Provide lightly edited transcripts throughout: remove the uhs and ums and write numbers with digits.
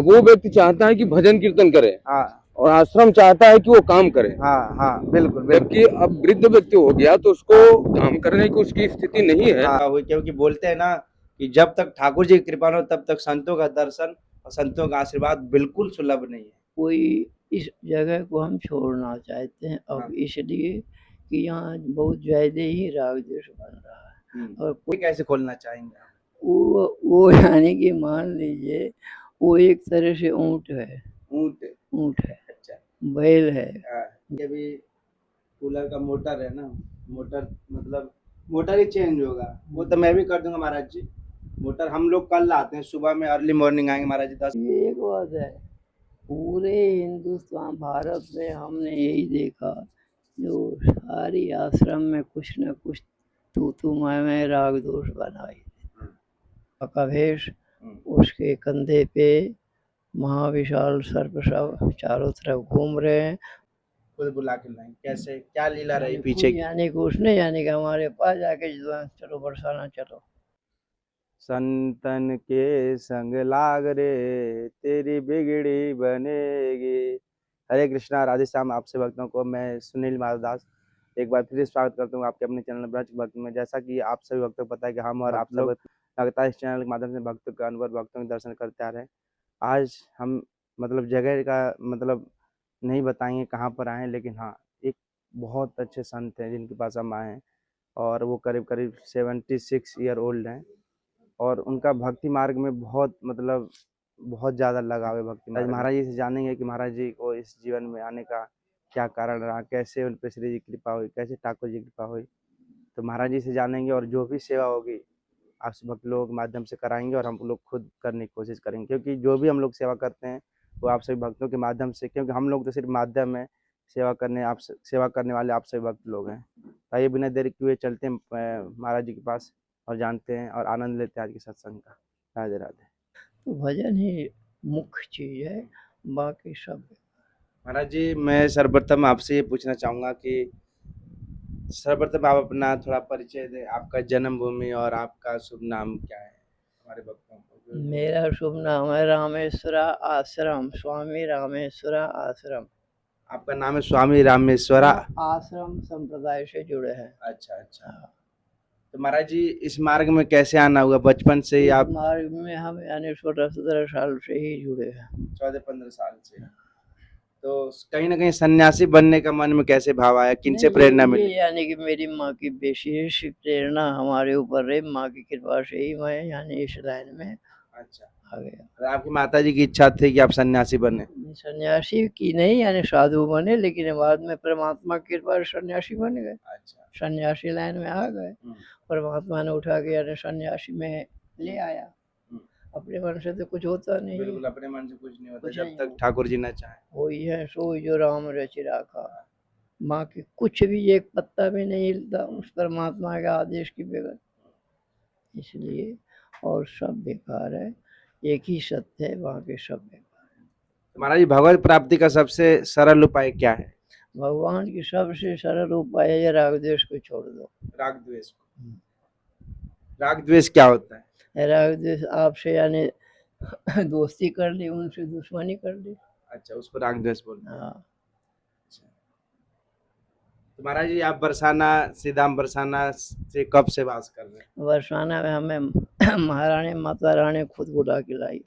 वो व्यक्ति चाहता है कि भजन कीर्तन करे हाँ और आश्रम चाहता है कि वो काम करे। हाँ हाँ, बिल्कुल बिल्कुल। जबकि अब वृद्ध व्यक्ति हो गया तो उसको काम करने की उसकी स्थिति नहीं है। हाँ, वो क्योंकि बोलते हैं ना कि जब तक ठाकुर जी की कृपा न हो तब तक संतों का दर्शन और संतों का आशीर्वाद बिल्कुल सुलभ नहीं है। कोई इस जगह को हम छोड़ना चाहते हैं अब हाँ। इसलिए कि यहाँ बहुत ज्यादा ही राग द्वेष बन रहा है और कोई कैसे खोलना चाहेंगे आप? वो यानी कि मान लीजिए वो एक तरह से ऊँट है, ऊँट ऊँट है, अच्छा। बैल है। ये भी कूलर का मोटर है ना, मोटर मतलब मोटर ही चेंज होगा। वो तो मैं भी कर दूंगा महाराज जी। मोटर हम लोग कल लाते हैं, सुबह में अर्ली मॉर्निंग आएंगे महाराज जी 10। ये एक बात है, पूरे हिंदुस्तान भारत में हमने यही देखा जो सारी आश्रम में कुछ न कुछ तू मैं राग दोष बनाई। कवेश उसके कंधे पे महाविशाल सर्प सब चारों तरफ घूम रहे हैं। खुद बुला के लाएं, कैसे क्या लीला रही पीछे की? यानी कि उसने यानी कि हमारे पास जाके चलो बरसाना चलो। संतन के संग लाग रे तेरी बिगड़ी बनेगी। हरे कृष्णा, राधे श्याम। आपसे भक्तों को मैं सुनील माधवदास एक बार फिर स्वागत करता हूँ आपके अपने चैनल ब्रज भक्त में। जैसा कि आप सभी भक्तों को पता है कि हम और आप सब लगातार इस चैनल के माध्यम से भक्तों का अनुभव, भक्तों के दर्शन करते आ रहे हैं। आज हम मतलब जगह का मतलब नहीं बताएंगे कहाँ पर आए हैं, लेकिन हाँ एक बहुत अच्छे संत हैं जिनके पास हम आए हैं और वो करीब करीब 76 ईयर ओल्ड हैं और उनका भक्ति मार्ग में बहुत मतलब बहुत ज़्यादा लगाव है भक्ति मार्ग। महाराज जी से जानेंगे कि महाराज जी को इस जीवन में आने का क्या कारण रहा, कैसे उन पे श्री जी की कृपा हुई, कैसे ठाकुर जी की कृपा हुई। तो महाराज जी से जानेंगे और जो भी सेवा होगी आप सब भक्त लोगों के माध्यम से कराएंगे और हम लोग खुद करने की कोशिश करेंगे, क्योंकि जो भी हम लोग सेवा करते हैं वो आप सभी भक्तों के माध्यम से, क्योंकि हम लोग तो सिर्फ माध्यम है सेवा करने, आप सेवा करने वाले आप सभी भक्त लोग हैं। आइए बिना देरी किए चलते हैं महाराज जी के पास और जानते हैं और आनंद लेते हैं आज के सत्संग का। राधे राधे। तो भजन ही मुख्य चीज है, बाकी सब। महाराज जी मैं सर्वप्रथम आपसे ये पूछना चाहूँगा कि सर्वप्रथम आप अपना थोड़ा परिचय दें, आपका जन्मभूमि और आपका शुभ नाम क्या है हमारे भक्तों को? मेरा शुभ नाम है रामेश्वरा आश्रम, स्वामी रामेश्वरा आश्रम। आपका नाम है स्वामी रामेश्वरा आश्रम संप्रदाय से जुड़े हैं। अच्छा अच्छा। तो महाराज जी इस मार्ग में कैसे आना हुआ? बचपन से ही आप? मार्ग में हम यानी 16-17 साल से ही जुड़े हैं। 14-15 साल से। तो कहीं ना कहीं सन्यासी बनने का मन में कैसे भाव आया, किनसे प्रेरणा मिली? यानी कि मेरी माँ की विशेष प्रेरणा हमारे ऊपर रही, माँ की कृपा से ही मैं यानी इस लाइन में अच्छा आ गया। और आपकी माता जी की इच्छा थी कि आप सन्यासी बने? सन्यासी की नहीं यानी साधु बने, लेकिन बाद में परमात्मा की कृपा से सन्यासी बन गए। अच्छा। सन्यासी लाइन में आ गए, परमात्मा ने उठा के यानी सन्यासी में ले आया। अपने मन से तो कुछ होता नहीं। बिल्कुल अपने मन से कुछ नहीं होता जब तक ठाकुर जी न चाहे। वही है सोई जो राम रचि राखा। माँ की कुछ भी एक पत्ता भी नहीं हिलता उस परमात्मा के आदेश के बगैर, इसलिए और सब बेकार है, एक ही सत्य है, बाकी सब बेकार है। महाराज जी भगवत प्राप्ति का सबसे सरल उपाय क्या है? भगवान की सबसे सरल उपाय है राग द्वेष को छोड़ दो। राग द्वेष को? राग द्वेष क्या होता है? राग द्वेष आपसे यानी दोस्ती कर ली, उनसे दुश्मनी कर ली। अच्छा, उसको राग द्वेष बोलते हैं। हाँ। तो महाराज जी आप बरसाना सीधाम बरसाना से कब से वास कर रहे हैं? बरसाना में हमें महारानी माता रानी खुद बुला के लाई।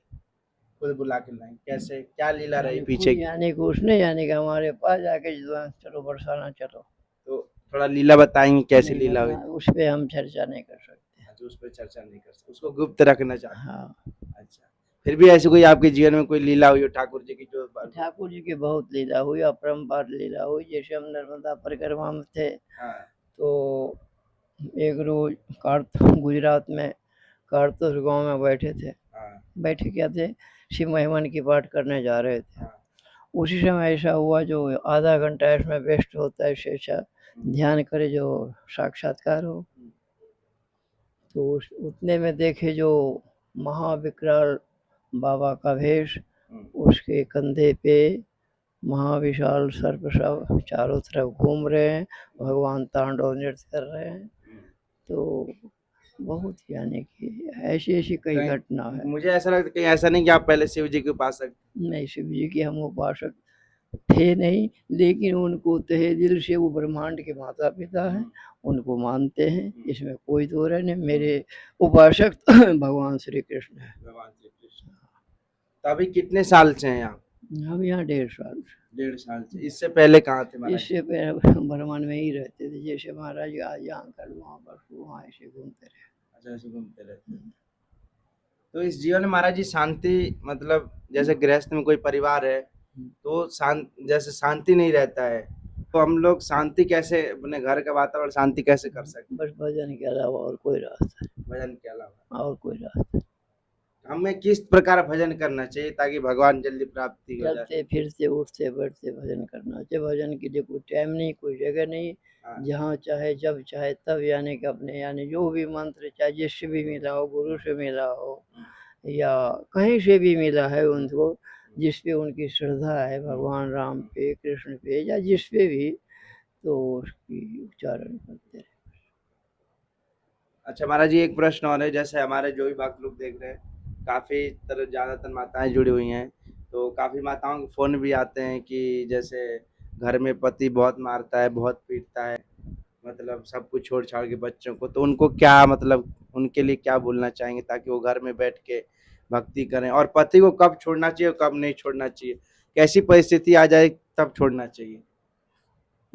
खुद बुला के लाई, कैसे क्या लीला रही पीछे की? यानी कि उसने यानी कि हमारे पास जाके चलो बरसाना चलो। तो थोड़ा लीला बताएंगे कैसे लीला हुई? उस पे हम चर्चा नहीं कर सकते। अच्छा, उस पर चर्चा नहीं कर सकते, उसको गुप्त रखना चाहते हैं। हाँ। अच्छा, फिर भी ऐसी कोई आपके जीवन में कोई लीला हुई हो ठाकुर जी की जो? ठाकुर जी की बहुत लीला हुई, अपरंपार लीला हुई। जैसे हम नर्मदा परिक्रमा में थे, तो एक रोज गुजरात में कारतोस गांव में बैठे थे। बैठे क्या थे, शिव महिमन की पाठ करने जा रहे थे। उसी समय ऐसा हुआ जो आधा घंटा इसमें वेस्ट होता है, शेषा ध्यान करे जो साक्षात्कार हो। तो उतने में देखे जो महाविकराल बाबा का वेश, उसके कंधे पे महाविशाल सर्प सब चारों तरफ घूम रहे हैं, भगवान तांडव नृत्य कर रहे हैं। तो बहुत यानी कि ऐसी ऐसी कई कहीं- घटना है। मुझे ऐसा लगता है कहीं ऐसा नहीं कि आप पहले शिव जी के उपासक। नहीं, शिव जी के हम उपासक थे नहीं, लेकिन उनको तहे दिल से वो ब्रह्मांड के माता पिता हैं, उनको मानते हैं, इसमें कोई दो राय नहीं। मेरे उपासक भगवान श्री कृष्ण है। भगवान श्री कृष्ण। तो अभी कितने साल से हैं आप? हम यहाँ 1.5 साल से। 1.5 साल से। इससे पहले कहाँ थे महाराज? इससे पहले बर्मन में ही रहते थे, जैसे महाराज आज यहाँ कल वहाँ पर वहाँ ऐसे घूमते रहे। अच्छा, ऐसे घूमते रहते हैं। तो इस जीवन में महाराज जी शांति, मतलब जैसे गृहस्थ में कोई परिवार है तो जैसे शांति नहीं रहता है, तो हम लोग शांति कैसे, अपने घर का वातावरण शांति कैसे कर सकते बस भजन के अलावा और कोई रास्ता हैं भजन के अलावा? और कोई रास्ता। हमें किस प्रकार भजन करना चाहिए ताकि भगवान जल्दी प्राप्ति हो जाए? चलते फिरते उठते बैठते भजन करना चाहिए। भजन के लिए कोई टाइम नहीं, कोई जगह नहीं, हाँ। जहाँ चाहे जब चाहे तब, यानी कि अपने यानी जो भी मंत्र चाहे जिससे भी मिला हो, गुरु से मिला हो या कहीं से भी मिला है उनको, जिस पे उनकी श्रद्धा है, भगवान राम पे, कृष्ण पे या जिस पे भी, तो उसकी उच्चारण करते रहे। अच्छा महाराज जी, एक प्रश्न और है। जैसे हमारे जो भी भक्त लोग देख रहे हैं, काफी तरह ज्यादातर माताएं जुड़ी हुई हैं, तो काफी माताओं के फोन भी आते हैं कि जैसे घर में पति बहुत मारता है, बहुत पीटता है, मतलब सब कुछ छोड़ छाड़ के बच्चों को, तो उनको क्या, मतलब उनके लिए क्या बोलना चाहेंगे ताकि वो घर में बैठ के भक्ति करें? और पति को कब छोड़ना चाहिए और कब नहीं छोड़ना चाहिए? कैसी परिस्थिति आ जाए तब छोड़ना चाहिए?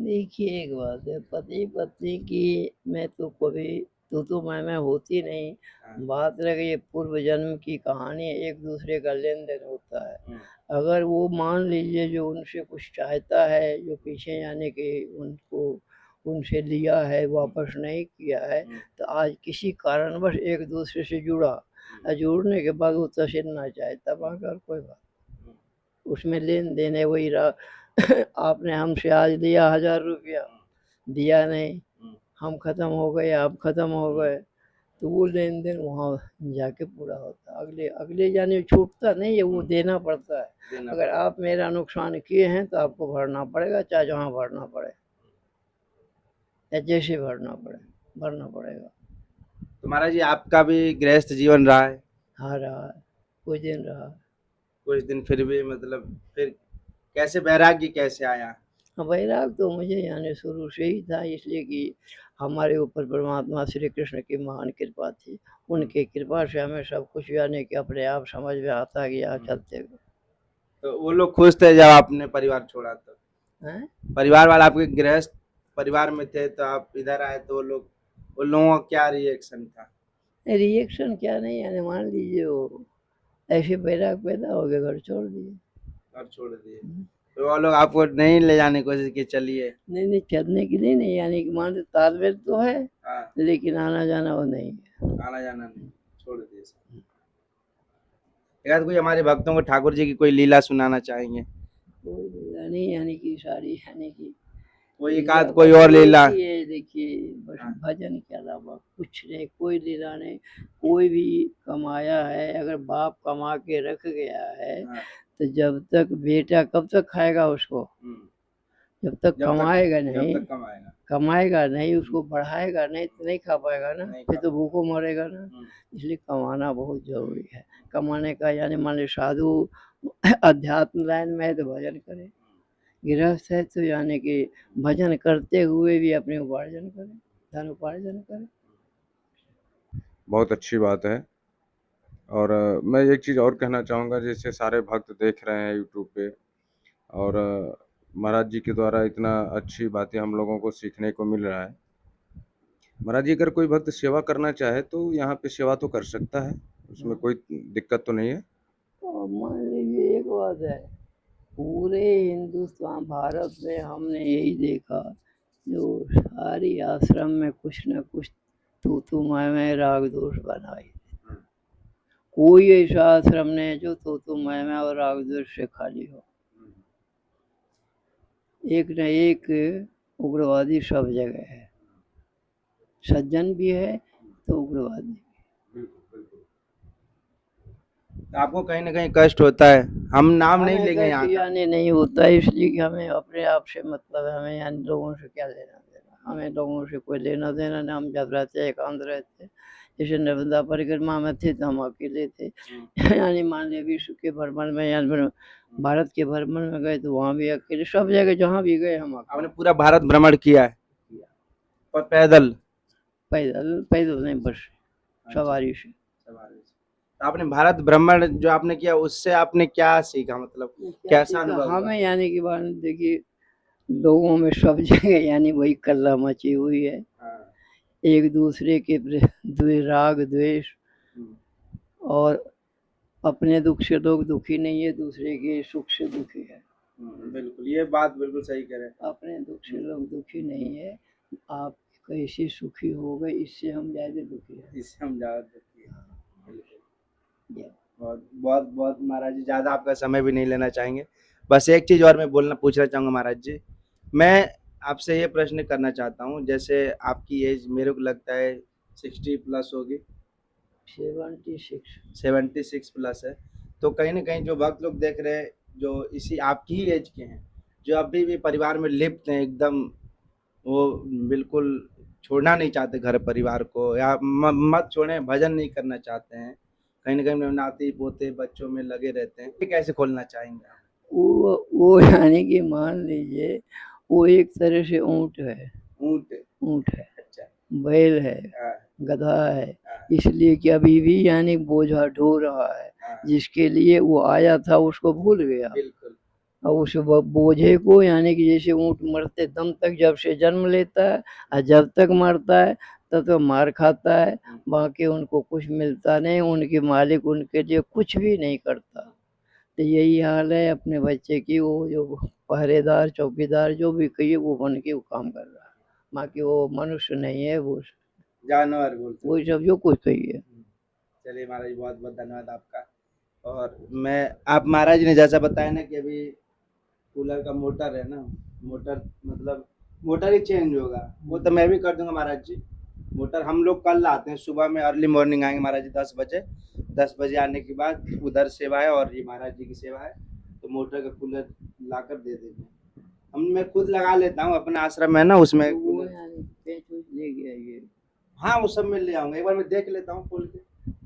देखिए, एक बात है, पति पत्नी की में तो कभी तू मैं होती नहीं। बात रह गई पूर्व जन्म की कहानी, एक दूसरे का लेन देन होता है। अगर वो मान लीजिए जो उनसे कुछ चाहता है, जो पीछे यानी कि उनको उनसे लिया है वापस नहीं किया है, तो आज किसी कारणवश एक दूसरे से जुड़ा और जुड़ने के बाद वो तसिलना चाहे, तब अगर कोई बात, उसमें लेन देन है, वही रहा। आपने हमसे आज लिया 1000 रुपया, दिया नहीं, हम खत्म हो गए, आप खत्म हो गए, तो वो लेन देन वहाँ जाके पूरा होता है। अगले अगले जाने छूटता नहीं है, वो देना पड़ता है। अगर आप मेरा नुकसान किए हैं तो आपको भरना पड़ेगा, चाहे जहाँ भरना पड़े या जैसे भरना पड़े, भरना पड़ेगा। तो महाराज जी, आपका भी गृहस्थ जीवन रहा है? हाँ, रहा है, कुछ दिन रहा है। कुछ दिन। फिर भी मतलब फिर कैसे वैराग्य कैसे आया? वैराग तो मुझे यानी शुरू से ही था, इसलिए कि हमारे ऊपर परमात्मा श्री कृष्ण की महान कृपा थी। उनकी कृपा से हमें सब कुछ यानी कि अपने आप समझ में आता गया, चलते गए। तो वो लोग खुश थे जब आपने परिवार छोड़ा? तो हैं? परिवार वाले आपके गृहस्थ परिवार में थे तो आप इधर आए, तो वो लोगों का क्या रिएक्शन था? रिएक्शन क्या नहीं, यानी मान लीजिए वो ऐसे वैराग पैदा हो गया, घर छोड़ दिए। और छोड़ दिए? तो वो लोग आपको नहीं ले जाने की कोशिश की, चलिए? नहीं नहीं, चलने के लिए नहीं, यानी कि मान लीजिए तालमेल तो है, हाँ, लेकिन आना जाना वो नहीं है। आना जाना नहीं, छोड़ दिए सब। यार, कोई हमारे भक्तों को ठाकुर जी की कोई लीला सुनाना चाहेंगे? कोई लीला नहीं, यानी कि सारी यानी कि कोई एक आध कोई और लीला? ये देखिए, बस हाँ। भजन के अलावा कुछ नहीं, कोई लीला नहीं। कोई भी कमाया है, अगर बाप कमा के रख गया है, हाँ। तो जब तक बेटा कब तक खाएगा उसको? जब तक कमाएगा नहीं, जब तक कमाएगा। कमाएगा नहीं, उसको बढ़ाएगा नहीं, तो नहीं खा पाएगा ना, नहीं फिर खा तो भूखों मरेगा ना। इसलिए कमाना बहुत जरूरी है। कमाने का यानी मान लीजिए साधु अध्यात्म लाइन में है तो भजन करे, गृहस्थ है तो यानी कि भजन करते हुए भी अपने उपार्जन करें, धन उपार्जन करें। बहुत अच्छी बात है। और मैं एक चीज़ और कहना चाहूँगा, जैसे सारे भक्त देख रहे हैं यूट्यूब पे, और महाराज जी के द्वारा इतना अच्छी बातें हम लोगों को सीखने को मिल रहा है। महाराज जी, अगर कोई भक्त सेवा करना चाहे तो यहाँ पे सेवा तो कर सकता है, उसमें कोई दिक्कत तो नहीं है? तो मान लीजिए एक बात है, पूरे हिंदुस्तान भारत में हमने यही देखा, जो सारी आश्रम में कुछ न कुछ तू मैं राग दोष बनाई। कोई ऐसा आश्रम नहीं है जो तू मैं और राग दोष से खाली हो। एक न एक उग्रवादी सब जगह है, सज्जन भी है तो उग्रवादी। आपको कहीं ना कहीं कष्ट होता है? हम नाम नहीं लेंगे यहाँ का। यानी नहीं होता, इसलिए कि हमें अपने आप से मतलब है, हमें यानी लोगों से क्या लेना देना, हमें लोगों से कोई लेना देना नहीं। हम जब रहते एकांत रहते, जैसे नर्मदा परिक्रमा में थे तो हम अकेले थे, यानी मान लिया विश्व के भ्रमण में या भारत के भ्रमण में गए तो वहाँ भी अकेले, सब जगह जहाँ भी गए हम अकेले। आपने पूरा भारत भ्रमण किया है पर पैदल? पैदल पैदल नहीं, बस सवारी से। तो आपने भारत भ्रमण जो आपने किया उससे आपने क्या सीखा, मतलब कैसा अनुभव हुआ? हमें यानी कि बात देखिए, लोगों में सब जगह यानी वही कल्ला मची हुई है, हाँ। एक दूसरे के राग द्वेष, और अपने दुख से लोग दुखी नहीं है, दूसरे के सुख से दुखी है। बिल्कुल, ये बात बिल्कुल सही कह रहे हैं। अपने दुख से लोग दुखी नहीं है, आप कैसे सुखी हो गए इससे हम ज्यादा दुखी है, इससे हम ज्यादा दुखी हैं। बहुत बहुत बहुत महाराज जी, ज्यादा आपका समय भी नहीं लेना चाहेंगे, बस एक चीज और मैं पूछना चाहूंगा महाराज जी। मैं आपसे ये प्रश्न करना चाहता हूँ, जैसे आपकी एज मेरे को लगता है 60 प्लस होगी, 76 प्लस है, तो कहीं ना कहीं जो भक्त लोग देख रहे हैं जो इसी आपकी ही एज के हैं, जो अभी भी परिवार में लिप्त हैं एकदम, वो बिल्कुल छोड़ना नहीं चाहते घर परिवार को, या मत छोड़ें, भजन नहीं करना चाहते हैं, कहीं ना कहीं नाती पोते बच्चों में लगे रहते हैं, ये कैसे खोलना चाहेंगे आप? वो यानी कि मान लीजिए वो एक तरह से ऊँट है, ऊँट है, अच्छा, बैल है, गधा है, इसलिए कि अभी भी यानी बोझा ढो रहा है, जिसके लिए वो आया था उसको भूल गया। बिल्कुल। और उस बोझे को यानी कि जैसे ऊँट मरते दम तक जब से जन्म लेता है और जब तक मरता है तब तो मार खाता है, बाकी उनको कुछ मिलता नहीं, उनके मालिक उनके लिए कुछ भी नहीं करता। तो यही हाल है अपने बच्चे की, वो जो पहरेदार चौकीदार जो भी कहिए वो बन के वो काम कर रहा है, बाकी वो मनुष्य नहीं है, वो जानवर बोलते वो सब जो कुछ कहिए। चलिए महाराज, बहुत बहुत धन्यवाद आपका। और मैं आप महाराज ने जैसा बताया ना कि अभी कूलर का मोटर है ना, मोटर मतलब मोटर ही चेंज होगा, वो तो मैं भी कर दूंगा महाराज जी। मोटर हम लोग कल आते हैं, सुबह में अर्ली मॉर्निंग आएंगे महाराज जी 10 बजे आने के बाद उधर सेवा है और ये महाराज जी की सेवा है, तो मोटर का कूलर लाकर दे देंगे। मैं खुद लगा लेता हूँ, अपना आश्रम है ना उसमें ले गया ये, हाँ वो सब में ले आऊंगा, एक बार मैं देख लेता हूँ खोल के।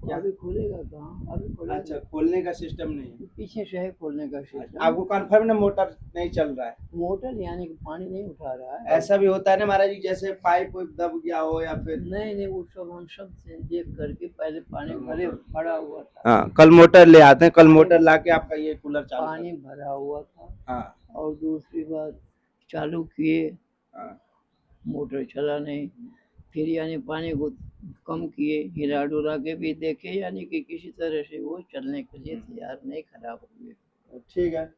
अभी खुलेगा कहाँ, अभी खुलेगा? अच्छा, खोलने का सिस्टम नहीं है, पीछे से है खोलने का सिस्टम। आपको कंफर्म ना मोटर नहीं चल रहा है? मोटर यानी कि पानी नहीं उठा रहा है। ऐसा भी होता है ना महाराज जी, जैसे पाइप दब गया हो या फिर? नहीं वो सब हम सब देख करके पहले पानी भरे भरा हुआ था। हाँ, कल मोटर ले आते हैं, कल मोटर लाके आपका ये कूलर चालू पानी भरा हुआ था। हाँ। और दूसरी बात चालू किए, हाँ। मोटर चला नहीं, फिर यानी पानी को कम किए, हिला डुला के भी देखे, यानी कि किसी तरह से वो चलने के लिए तैयार नहीं, खराब हो गया। ठीक है,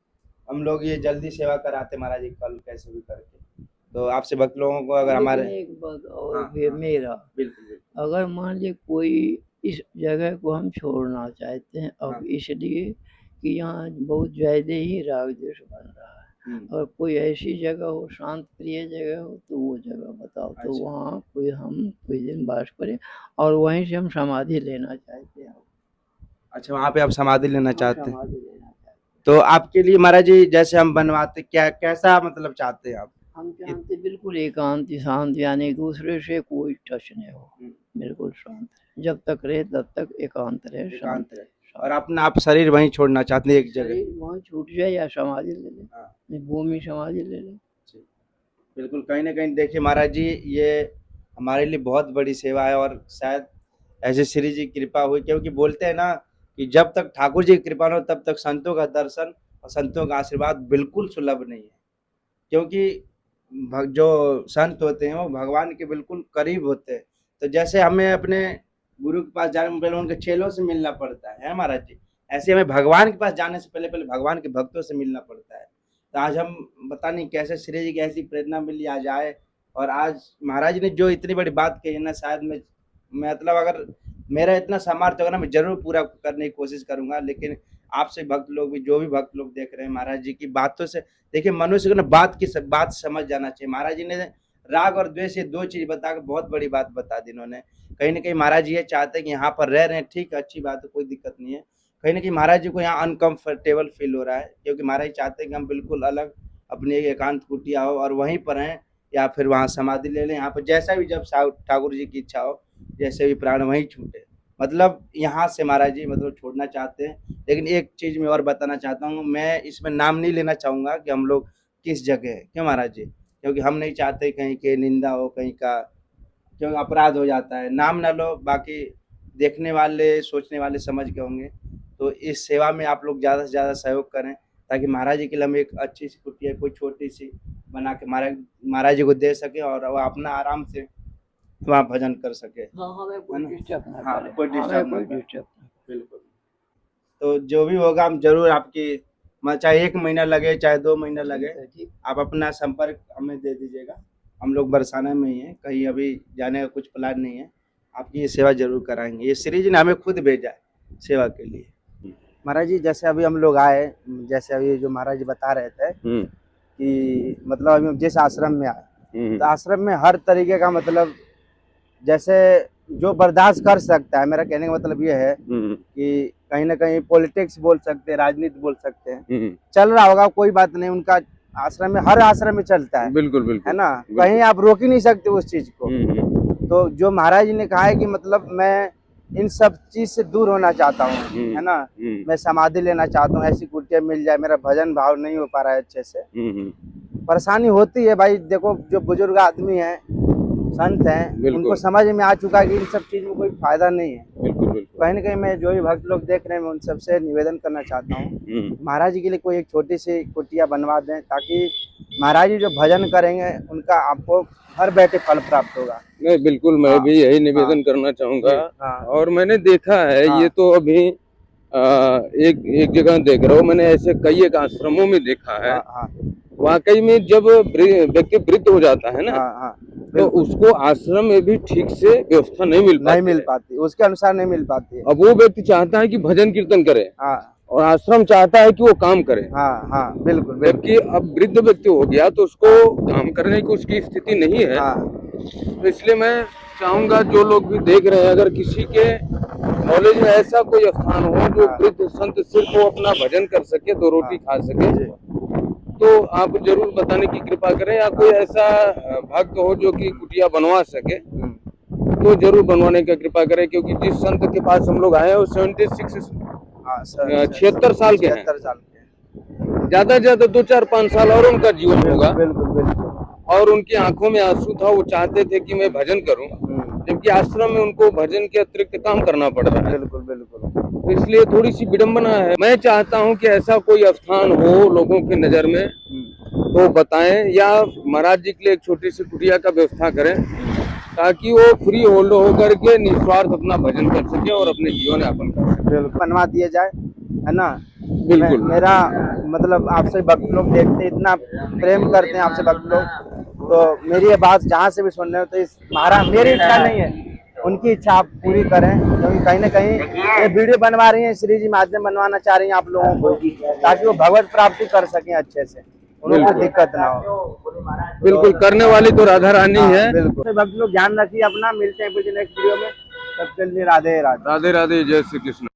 हम लोग ये जल्दी सेवा कराते महाराज जी कल कैसे भी करके, तो आपसे भक्त लोगों को अगर हमारे एक बात और हाँ, मेरा बिल्कुल अगर मान लीजिए कोई इस जगह को हम छोड़ना चाहते हैं अब इसलिए कि यहाँ बहुत ज्यादा ही राग द्वेष बन रहा है, और कोई ऐसी जगह हो, शांत प्रिय जगह हो, तो वो जगह बताओ। तो वहाँ कोई हम कुछ दिन वास करें और वहीं से हम समाधि लेना चाहते हैं। अच्छा, वहाँ पे आप समाधि लेना चाहते हैं? तो आपके लिए महाराज जी जैसे हम बनवाते, क्या कैसा मतलब चाहते हैं आप? हम चाहते बिल्कुल एकांत शांत, यानी दूसरे से कोई टच नहीं हो, बिल्कुल शांत, जब तक रहे तब तक एकांत रहे, शांत रहे। और अपना आप शरीर वहीं छोड़ना चाहते हैं, एक जगह वहीं छूट जाए या समाधि ले ले, भूमि समाधि ले ले। बिल्कुल, कहीं ना कहीं देखिए महाराज जी, ये हमारे लिए बहुत बड़ी सेवा है, और शायद ऐसे श्री जी की कृपा हुई, क्योंकि बोलते हैं ना कि जब तक ठाकुर जी की कृपा न हो तब तक संतों का दर्शन और संतों का आशीर्वाद बिल्कुल सुलभ नहीं है, क्योंकि जो संत होते हैं वो भगवान के बिल्कुल करीब होते हैं। तो जैसे हमें अपने गुरु के पास जाने में पहले उनके चेलों से मिलना पड़ता है महाराज जी, ऐसे हमें भगवान के पास जाने से पहले पहले भगवान के भक्तों से मिलना पड़ता है। तो आज हम पता नहीं कैसे श्री जी की ऐसी प्रेरणा मिली आज आए, और आज महाराज ने जो इतनी बड़ी बात कही है ना, शायद मैं मतलब अगर मेरा इतना सामर्थ्य होगा ना, मैं जरूर पूरा करने की कोशिश करूंगा। लेकिन आपसे भक्त लोग भी, जो भी भक्त लोग देख रहे हैं महाराज जी की बातों से, देखिए मनुष्य को ना बात समझ जाना चाहिए। महाराज जी ने राग और द्वेष, ये दो चीज बताकर बहुत बड़ी बात बता दी इन्होंने। कहीं ना कहीं महाराज जी ये चाहते हैं कि यहाँ पर रह रहे हैं, ठीक है, अच्छी बात है, कोई दिक्कत नहीं है। कहीं ना कहीं महाराज जी को यहाँ अनकंफर्टेबल फील हो रहा है, क्योंकि महाराज जी चाहते हैं कि हम बिल्कुल अलग अपनी एक एकांत कुटिया हो और वहीं पर हैं, या फिर वहाँ समाधि ले लें, यहाँ पर जैसा भी जब ठाकुर जी की इच्छा हो जैसे भी प्राण वहीं छूटे। मतलब यहाँ से महाराज जी मतलब छोड़ना चाहते हैं। लेकिन एक चीज़ मैं और बताना चाहता हूँ, मैं इसमें नाम नहीं लेना चाहूँगा कि हम लोग किस जगह हैं, क्यों महाराज जी? क्योंकि हम नहीं चाहते कहीं की निंदा हो, कहीं का क्योंकि अपराध हो जाता है। नाम ना लो, बाकी देखने वाले, सोचने वाले समझ के होंगे। तो इस सेवा में आप लोग ज़्यादा से ज़्यादा सहयोग करें, ताकि महाराज जी के लिए हम एक अच्छी सी कुटिया कोई छोटी-सी बना के महाराज जी को दे सकें और वो अपना आराम से वहाँ भजन कर सके। हाँ, हमें कोई है ना? डिस्टर्ब ना हाँ, करे, कोई हमें डिस्टर्ब ना कोई करे। डिस्टर्ब ना करे। बिल्कुल। तो जो भी होगा हम ज़रूर आपकी चाहे 1 महीना लगे, चाहे 2 महीना लगे, ठीक है, ठीक। आप अपना संपर्क हमें दे दीजिएगा। हम लोग बरसाना में ही हैं, कहीं अभी जाने का कुछ प्लान नहीं है। आपकी ये सेवा ज़रूर कराएँगे। ये श्री जी ने हमें खुद भेजा है सेवा के लिए। महाराज जी जैसे अभी हम लोग आए, जैसे अभी जो महाराज जी बता रहे थे कि मतलब अभी हम जिस आश्रम में आए, तो आश्रम में हर तरीके का मतलब जैसे जो बर्दाश्त कर सकता है, मेरा कहने का मतलब ये है कि कहीं ना कहीं पॉलिटिक्स बोल सकते हैं, राजनीति बोल सकते हैं, चल रहा होगा कोई बात नहीं, उनका आश्रम में हर आश्रम में चलता है। बिल्कुल बिल्कुल है ना? कहीं आप रोक ही नहीं सकते उस चीज को। तो जो महाराज जी ने कहा है कि मतलब मैं इन सब चीज से दूर होना चाहता हूँ, है ना? मैं समाधि लेना चाहता हूँ, ऐसी कुटिया मिल जाए, मेरा भजन भाव नहीं हो पा रहा है अच्छे से, परेशानी होती है भाई। देखो जो बुजुर्ग आदमी है, संत हैं, उनको समझ में आ चुका है कि इन सब चीज में कोई फायदा नहीं है। कहीं ना कहीं मैं जो भी भक्त लोग देख रहे हैं, मैं उन सबसे निवेदन करना चाहता हूँ, महाराज जी के लिए कोई एक छोटी सी कुटिया बनवा दें, ताकि महाराज जी जो भजन करेंगे उनका आपको घर बैठे फल प्राप्त होगा। नहीं बिल्कुल, मैं भी यही निवेदन करना चाहूंगा। और मैंने देखा है, ये तो अभी एक जगह देख रहा हूँ मैंने, ऐसे कई एक आश्रमों में देखा है। वाकई में जब व्यक्ति वृद्ध हो जाता है ना, तो उसको आश्रम में भी ठीक से व्यवस्था नहीं मिल पाती, उसके अनुसार नहीं मिल पाती है। अब वो व्यक्ति चाहता है कि भजन कीर्तन करे, और आश्रम चाहता है कि वो काम करे। बिल्कुल। जबकि अब वृद्ध व्यक्ति हो गया तो उसको काम करने की उसकी स्थिति नहीं है। तो इसलिए मैं चाहूंगा जो लोग भी देख रहे हैं, अगर किसी के नॉलेज में ऐसा कोई स्थान हो जो वृद्ध संत सिर्फ वो अपना भजन कर सके, 2 रोटी खा सके, तो आप जरूर बताने की कृपा करें। या कोई ऐसा भक्त हो जो कि कुटिया बनवा सके, तो जरूर बनवाने का कृपा करें। क्योंकि जिस संत के पास हम लोग आए हैं वो 76 साल के हैं। ज्यादा से ज्यादा 2-4-5 साल और उनका जीवन होगा। और उनकी आंखों में आंसू था, वो चाहते थे कि मैं भजन करूं, जबकि आश्रम में उनको भजन के अतिरिक्त काम करना पड़ रहा है। तो इसलिए थोड़ी सी विडंबना है। मैं चाहता हूं कि ऐसा कोई स्थान हो लोगों की नजर में, तो बताएं, या महाराज जी के लिए एक छोटी सी कुटिया का व्यवस्था करें, ताकि वो फ्री होल्ड होकर के निस्वार्थ अपना भजन कर सके और अपने जीवन यापन कर सके। बनवा दिया जाए, है ना? बिल्कुल। मेरा मतलब आपसे भक्त लोग देखते इतना प्रेम करते हैं आपसे भक्त लोग, तो मेरी ये बात जहाँ से भी सुन रहे हो, तो इस महाराज मेरी इच्छा नहीं है, उनकी इच्छा आप पूरी करें। क्योंकि कहीं ना कहीं ये वीडियो बनवा रही हैं, श्री जी माध्यम बनवाना चाह रही हैं आप लोगों को, ताकि वो भगवत प्राप्ति कर सकें अच्छे से, उनको दिक्कत ना हो। बिल्कुल, करने वाली तो राधा रानी है। बिल्कुल। भक्त लोग ध्यान रखिए अपना, मिलते हैं कुछ नेक्स्ट वीडियो में, तब के लिए राधे राधे। राधे राधे, जय श्री कृष्ण।